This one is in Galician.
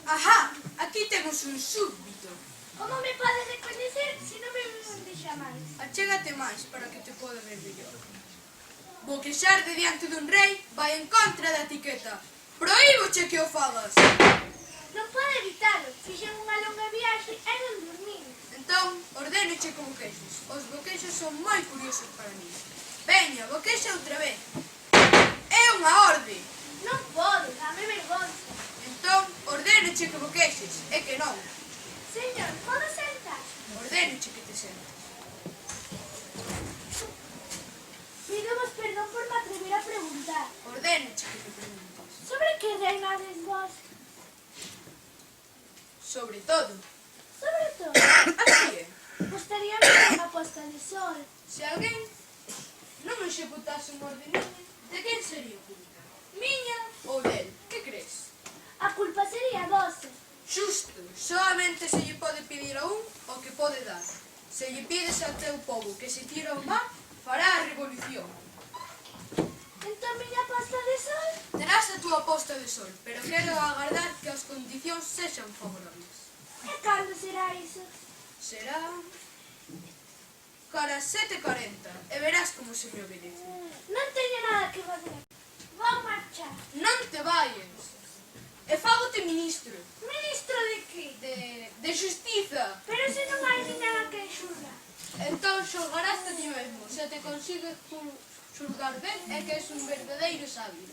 Ajá, aquí temos un súbdito. Como me podes recoñecer se non me deixa máis? Achégate máis para que te poda ver mellor. Boquexar de diante dun rei vai en contra da etiqueta. Prohíboche que o fagas. Non podo evitalo, fixen unha longa viaxe e non dormín. Entón, ordénoche que boquexes. Os boquexos son moi curiosos para mí. Veña, boquexa outra vez. É unha orde. Non podo, dame vergonza. Entón, ordénoche que boquexes. É que non. Señor, podo sentar? Ordénoche que te sentes. Pidemos perdón por me atrever a preguntar. Ordénoche que te preguntes. Sobre que reinades vos? Sobre todo. Sobre todo, Así é. gustaríame unha posta de sol. Se alguén non executase unha ordenanza, de quen sería a culpa? Miña ou del? Que crees? A culpa sería vosa. Xusto, solamente se lle pode pedir a un o que pode dar. Se lle pides ao teu povo que se tira ao mar, fará a revolución. Entón miña posta de sol? Terás a túa posta de sol, pero quero agardar que as condicións sexan favorables. E cando será iso? Será cara 7:40 e verás como se me obedece. Non teño nada que fazer. Vou marchar. Non te vayas. E fagote ministro. Ministro de que? De Xustiza. Pero se non hai ninguén a que xulga. Entón xulgarás a ti mesmo. Se te consigues xulgar ben é que és un verdadeiro sabio.